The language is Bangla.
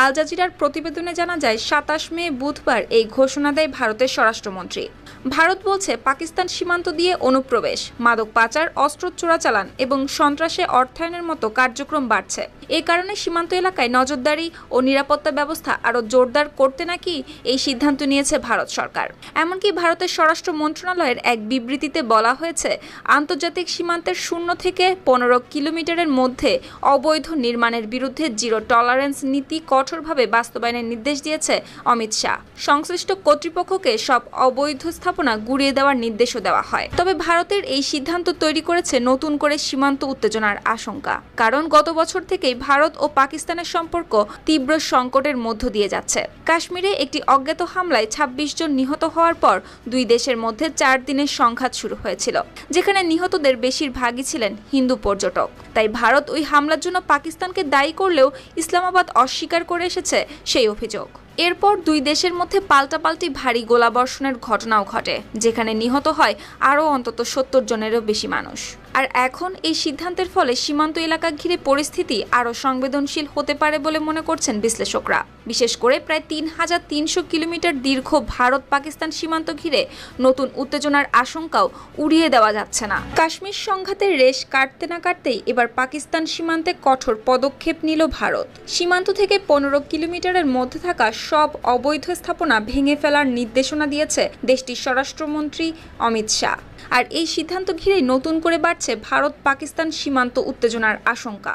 আল জাজিরার প্রতিবেদনে জানা যায় ২৭ মে বুধবার এই ঘোষণা দেয় ভারতের স্বরাষ্ট্রমন্ত্রী। ভারত বলছে পাকিস্তান সীমান্ত দিয়ে অনুপ্রবেশ, মাদক পাচার, অস্ত্র চোরাচালান এবং সন্ত্রাসে অর্থায়নের মতো কার্যক্রম বাড়ছে। এই কারণে সীমান্ত এলাকায় নজরদারি ও নিরাপত্তা ব্যবস্থা আরও জোরদার করতে নাকি এই সিদ্ধান্ত নিয়েছে ভারত সরকার। এমনকি ভারতের স্বরাষ্ট্র মন্ত্রণালয়ের এক বিবৃতিতে বলা হয়েছে, আন্তর্জাতিক সীমান্তের ০ থেকে ১৫ কিলোমিটারের মধ্যে অবৈধ নির্মাণের বিরুদ্ধে জিরো টলারেন্স নীতি কঠোরভাবে বাস্তবায়নের নির্দেশ দিয়েছে অমিত শাহ। সংশ্লিষ্ট কর্তৃপক্ষকে সব অবৈধ স্থাপনা গুড়িয়ে দেওয়ার নির্দেশও দেওয়া হয়। তবে ভারতের এই সিদ্ধান্ত তৈরি করেছে নতুন করে সীমান্ত উত্তেজনার আশঙ্কা। কারণ গত বছর থেকেই ভারত ও পাকিস্তানের সম্পর্ক তীব্র সংকটের মধ্য দিয়ে যাচ্ছে। কাশ্মীরে একটি অজ্ঞাত হামলায় ২৬ জন নিহত হওয়ার পর দুই দেশের মধ্যে ৪ দিনের সংঘাত শুরু হয়েছিল, যেখানে নিহতদের বেশিরভাগই ছিলেন হিন্দু পর্যটক। তাই ভারত ওই হামলার জন্য পাকিস্তানকে দায়ী করলেও ইসলামাবাদ অস্বীকার করে এসেছে সেই অভিযোগ। এরপর দুই দেশের মধ্যে পাল্টাপাল্টি ভারী গোলাবর্ষণের ঘটনাও ঘটে, যেখানে নিহত হয় আরও অন্তত ৭০ জনেরও বেশি মানুষ। আর এখন এই সিদ্ধান্তের ফলে সীমান্ত এলাকা ঘিরে পরিস্থিতি আরও সংবেদনশীল হতে পারে বলে মনে করছেন বিশ্লেষকরা। বিশেষ করে প্রায় ৩,৩০০ কিলোমিটার দীর্ঘ ভারত পাকিস্তান সীমান্ত ঘিরে নতুন উত্তেজনার আশঙ্কাও উড়িয়ে দেওয়া যাচ্ছে না। কাশ্মীর সংঘাতের রেশ কাটতে না কাটতেই এবার পাকিস্তান সীমান্তে কঠোর পদক্ষেপ নিল ভারত। সীমান্ত থেকে ১৫ কিলোমিটারের মধ্যে থাকা সব অবৈধ স্থাপনা ভেঙে ফেলার নির্দেশনা দিয়েছে দেশটির স্বরাষ্ট্রমন্ত্রী অমিত শাহ। আর এই সিদ্ধান্ত ঘিরেই নতুন করে বাড়ছে ভারত পাকিস্তান সীমান্ত উত্তেজনার আশঙ্কা।